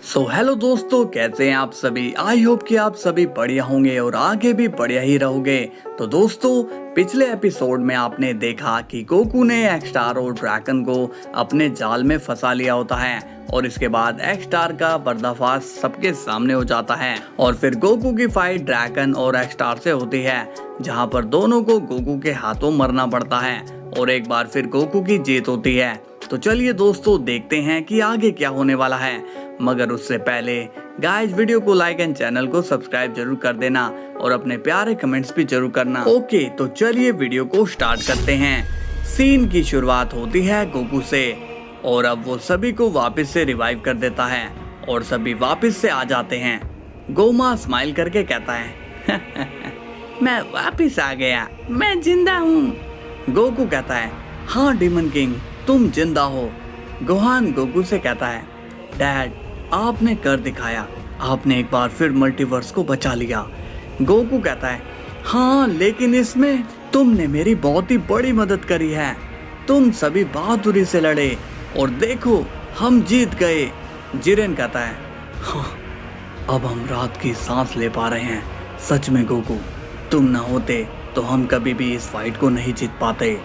Hello दोस्तों, कैसे हैं आप सभी। आई होप कि आप सभी बढ़िया होंगे और आगे भी बढ़िया ही रहोगे। तो दोस्तों, पिछले एपिसोड में आपने देखा कि गोकू ने एक्स स्टार और ड्रैगन को अपने जाल में फंसा लिया होता है और इसके बाद एक्स स्टार का पर्दाफाश सबके सामने हो जाता है और फिर गोकू की फाइट ड्रैगन और एक्स स्टार से होती है, जहां पर दोनों को गोकू के हाथों मरना पड़ता है और एक बार फिर गोकू की जीत होती है। तो चलिए दोस्तों, देखते हैं कि आगे क्या होने वाला है। मगर उससे पहले गाइस, वीडियो को लाइक एंड चैनल को सब्सक्राइब जरूर कर देना और अपने प्यारे कमेंट्स भी जरूर करना। ओके, तो चलिए वीडियो को स्टार्ट करते हैं। सीन की शुरुआत होती है गोकू से और अब वो सभी को वापस से रिवाइव कर देता है और सभी वापस से आ जाते हैं। गोमा स्माइल करके कहता है मैं वापस आ गया, मैं जिंदा हूँ। गोकू कहता है हाँ डीमन किंग, तुम जिंदा हो। गोहान गोकू से कहता है डैड, आपने कर दिखाया, आपने एक बार फिर मल्टीवर्स को बचा लिया। गोकू कहता है हाँ, लेकिन इसमें तुमने मेरी बहुत ही बड़ी मदद करी है। तुम सभी बहादुरी से लड़े और देखो हम जीत गए। जिरेन कहता है हाँ, अब हम रात की सांस ले पा रहे हैं। सच में गोकू, तुम ना होते तो हम कभी भी इस फाइट को नहीं जीत पाते।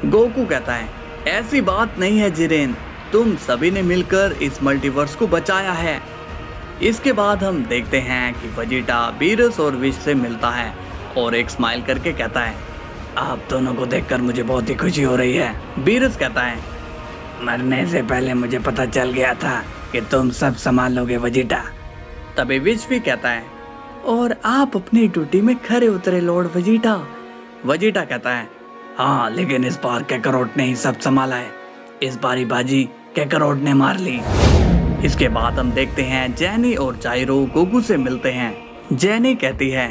गोकू कहता है ऐसी बात नहीं है जिरेन, तुम सभी ने मिलकर इस मल्टीवर्स को बचाया है। इसके बाद हम देखते हैं कि वेजिटा बीरस और विश से मिलता है और एक स्माइल करके कहता है आप दोनों को देखकर मुझे बहुत ही खुशी हो रही है। बीरस कहता है मरने से पहले मुझे पता चल गया था कि तुम सब संभाल लोगे वेजिटा। तभी विश भी कहता है और आप अपनी ड्यूटी में खरे उतरे लॉर्ड वेजिटा। वेजिटा कहता है हाँ, लेकिन इस बार कैकरोट ने ही सब संभाला है। इस बारी बाजी कैकरोट ने मार ली। इसके बाद हम देखते हैं जेनी और जाइरो गोकू से मिलते हैं। जेनी कहती है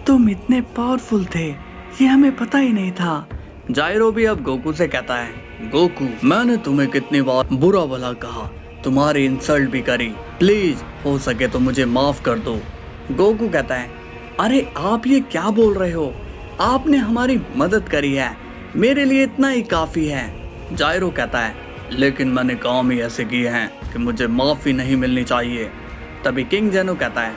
तुम इतने पावरफुल थे, ये हमें पता ही नहीं था। जाइरो भी अब गोकू से कहता है गोकू, मैंने तुम्हें कितनी बार बुरा भला कहा, तुम्हारी इंसल्ट भी करी, प्लीज हो सके तो मुझे माफ कर दो। गोकू कहता है अरे आप ये क्या बोल रहे हो, आपने हमारी मदद करी है, मेरे लिए इतना ही काफी है। जाइरो कहता है लेकिन मैंने काम ही ऐसे किए हैं कि मुझे माफी नहीं मिलनी चाहिए। तभी किंग जेनो कहता है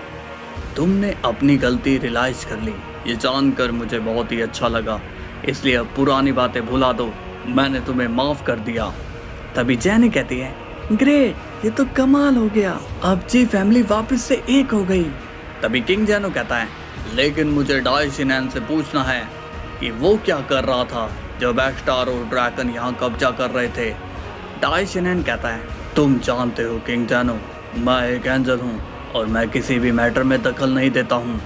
तुमने अपनी गलती रियलाइज कर ली, ये जानकर मुझे बहुत ही अच्छा लगा, इसलिए अब पुरानी बातें भुला दो, मैंने तुम्हें माफ कर दिया। तभी जेनी कहती है ग्रेट, ये तो कमाल हो गया, अब जी फैमिली वापस से एक हो गई। तभी किंग जेनो कहता है लेकिन मुझे डाइशिनैन से पूछना है कि वो क्या कर रहा था जब एक्स स्टार और ड्रैगन यहाँ कब्जा कर रहे थे। डाइशिनैन कहता है तुम जानते हो किंग जेनो, मैं एक एंजल हूँ और मैं किसी भी मैटर में दखल नहीं देता हूँ।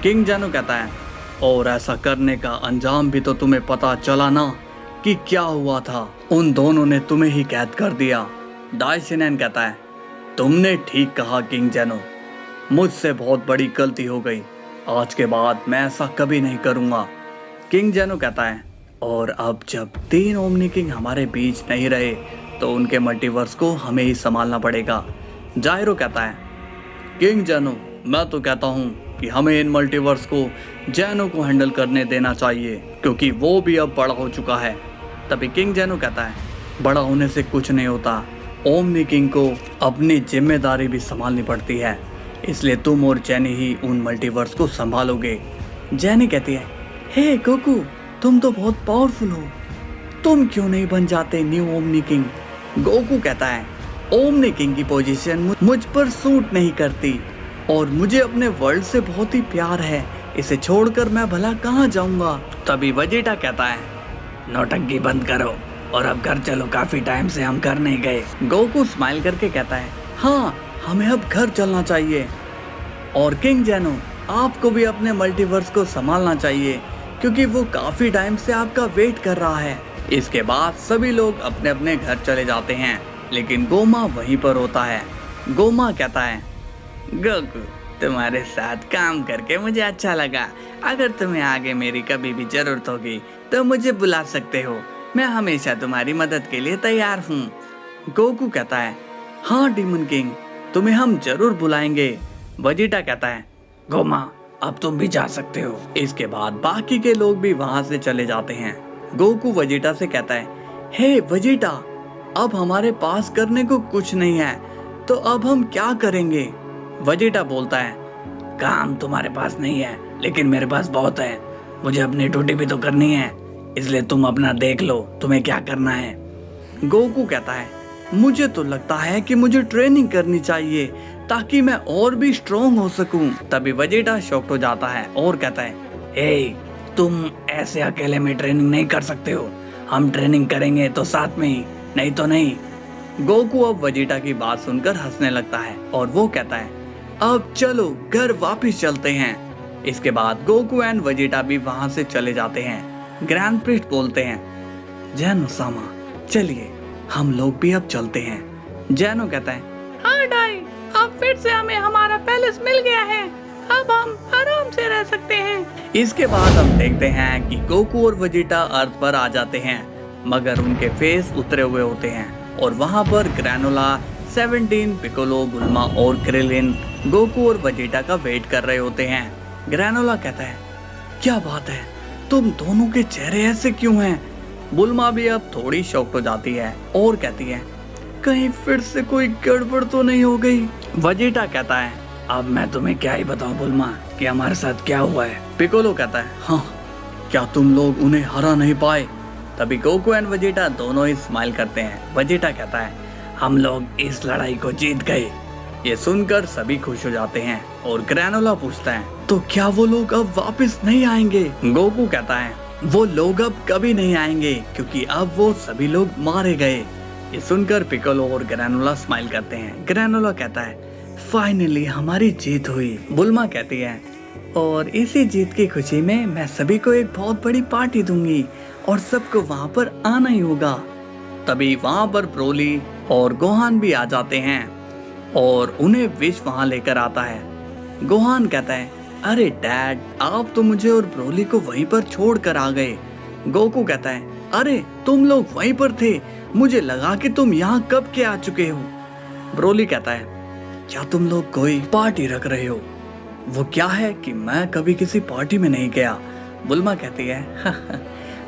किंग जेनो कहता है और ऐसा करने का अंजाम भी तो तुम्हें पता चला ना कि क्या हुआ था, उन दोनों ने तुम्हें ही कैद कर दिया। डाइशिनैन कहता है तुमने ठीक कहा किंग जेनो, मुझसे बहुत बड़ी गलती हो गई, आज के बाद मैं ऐसा कभी नहीं करूँगा। किंग जेनो कहता है और अब जब 3 ओमनी किंग हमारे बीच नहीं रहे तो उनके मल्टीवर्स को हमें ही संभालना पड़ेगा। जाइरो कहता है किंग जेनो, मैं तो कहता हूँ कि हमें इन मल्टीवर्स को जेनो को हैंडल करने देना चाहिए क्योंकि वो भी अब बड़ा हो चुका है। तभी किंग जेनो कहता है बड़ा होने से कुछ नहीं होता, ओमनी किंग को अपनी जिम्मेदारी भी संभालनी पड़ती है, इसलिए तुम और जेनी ही उन मल्टीवर्स को संभालोगे। जेनी कहती है हे गोकू, तुम तो बहुत पावरफुल हो, तुम क्यों नहीं बन जाते न्यू ओमनी किंग। गोकू कहता है ओमनी किंग की पोजीशन मुझ पर सूट नहीं करती और मुझे अपने वर्ल्ड से बहुत ही प्यार है, इसे छोड़कर मैं भला कहाँ जाऊंगा। तभी वेजिटा कहता है नौटंकी बंद करो और अब घर चलो, काफी टाइम से हम घर नहीं गए। गोकू स्माइल करके कहता है हाँ, हमें अब घर चलना चाहिए और किंग जेनो, आपको भी अपने मल्टीवर्स को संभालना चाहिए क्योंकि वो काफी टाइम से आपका वेट कर रहा है। इसके बाद सभी लोग अपने अपने घर चले जाते हैं, लेकिन गोमा वहीं पर होता है। गोमा कहता है गोकू, तुम्हारे साथ काम करके मुझे अच्छा लगा, अगर तुम्हें आगे मेरी कभी भी जरूरत होगी तो मुझे बुला सकते हो, मैं हमेशा तुम्हारी मदद के लिए तैयार हूँ। गोकू कहता है हाँ डीमन किंग, तुम्हें हम जरूर बुलाएंगे। वेजिटा कहता है गोमा, अब तुम भी जा सकते हो। इसके बाद बाकी के लोग भी वहां से चले जाते हैं। गोकू वेजिटा से कहता है हे वेजिटा, अब हमारे पास करने को कुछ नहीं है, तो अब हम क्या करेंगे? वेजिटा बोलता है, काम तुम्हारे पास नहीं है लेकिन मेरे पास बहुत है। मुझे अपनी ड्यूटी भी तो करनी है, इसलिए तुम अपना देख लो तुम्हें क्या करना है। गोकू कहता है, मुझे तो लगता है कि मुझे ट्रेनिंग करनी चाहिए ताकि मैं और भी स्ट्रॉन्ग हो सकूं। तभी वेजिटा शॉक्ड हो जाता है और कहता है, हे, तुम ऐसे अकेले में ट्रेनिंग नहीं कर सकते हो। हम ट्रेनिंग करेंगे तो साथ में ही, नहीं तो नहीं। गोकू अब वेजिटा की बात सुनकर हंसने लगता है और वो कहता है, अब चलो घर वापस चलते हैं। इसके बाद गोकू एंड वेजिटा भी वहां से चले जाते हैं। ग्रैंड प्रिस्ट बोलते हैं, जैनो सामा, चलिए हम लोग भी अब चलते हैं। जैनो कहता है, हाँ डाई, अब फिर से हमें हमारा पैलेस मिल गया है, अब हम आराम से रह सकते हैं। इसके बाद हम देखते हैं कि गोकू और वेजिटा अर्थ पर आ जाते हैं, मगर उनके फेस उतरे हुए होते हैं और वहां पर ग्रैनोला, 17, पिकोलो, बुल्मा और क्रिलिन गोकू और वेजिटा का वेट कर रहे होते हैं। ग्रैनोला कहता है, क्या बात है, तुम दोनों के चेहरे ऐसे क्यों हैं? बुल्मा भी अब थोड़ी शॉक्ड हो जाती है और कहती है, कहीं फिर से कोई गड़बड़ तो नहीं हो गई? वेजिटा कहता है, अब मैं तुम्हें क्या ही बताऊं बुल्मा कि हमारे साथ क्या हुआ है। पिकोलो कहता है, हाँ, क्या तुम लोग उन्हें हरा नहीं पाए? तभी गोकू एंड वेजिटा दोनों ही स्माइल करते हैं। वेजिटा कहता है, हम लोग इस लड़ाई को जीत गए। ये सुनकर सभी खुश हो जाते हैं और ग्रैनोला पूछता है, तो क्या वो लोग अब वापस नहीं आएंगे? गोकू कहता है, वो लोग अब कभी नहीं आएंगे क्योंकि अब वो सभी लोग मारे गए। ये सुनकर पिकोलो और ग्रैनोला स्माइल करते हैं। ग्रैनोला कहता है, फाइनली हमारी जीत हुई। बुल्मा कहती है, और इसी जीत की खुशी में मैं सभी को एक बहुत बड़ी पार्टी दूंगी और सबको वहां पर आना ही होगा। तभी वहां पर ब्रोली और गोहान भी आ जाते हैं और उन्हें विश वहां लेकर आता है। गोहान कहता है, अरे डैड, आप तो मुझे और ब्रोली को वहीं पर छोड़ कर आ गए। गोकू कहता है, अरे तुम लोग वहीं पर थे, मुझे लगा कि तुम यहाँ कब के आ चुके हो। ब्रोली कहता है, क्या तुम लोग कोई पार्टी रख रहे हो? वो क्या है कि मैं कभी किसी पार्टी में नहीं गया। बुल्मा कहती है,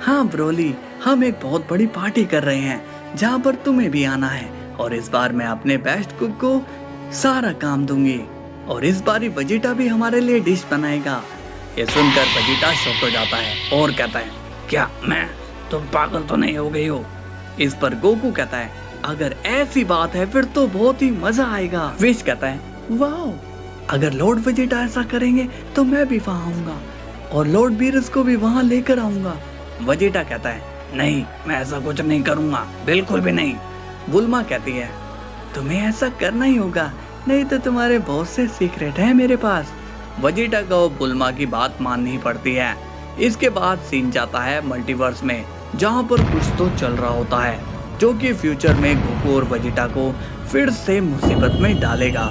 हाँ ब्रोली, हम एक बहुत बड़ी पार्टी कर रहे हैं जहाँ पर तुम्हें भी आना है और इस बार मैं अपने बेस्ट कुक को सारा काम दूंगी और इस बार वेजिटा भी हमारे लिए डिश बनाएगा। ये सुनकर वेजिटा शॉक हो जाता है और कहता है, क्या मैं, तुम पागल तो नहीं हो गई हो? इस पर गोकू कहता है, अगर ऐसी बात है फिर तो बहुत ही मजा आएगा। विश कहता है, वाओ, अगर लॉर्ड वेजिटा ऐसा करेंगे तो मैं भी वहाँ आऊंगा और लॉर्ड बीरस को भी वहाँ लेकर आऊंगा। वेजिटा कहता है, नहीं, मैं ऐसा कुछ नहीं करूंगा, बिल्कुल भी नहीं। बुल्मा कहती है, तुम्हें ऐसा करना ही होगा, नहीं तो तुम्हारे बहुत से सीक्रेट हैं मेरे पास। वेजिटा को बुल्मा की बात माननी पड़ती है। इसके बाद सीन जाता है मल्टीवर्स में, जहाँ पर कुछ तो चल रहा होता है जो कि फ्यूचर में गोकू और वेजिटा को फिर से मुसीबत में डालेगा।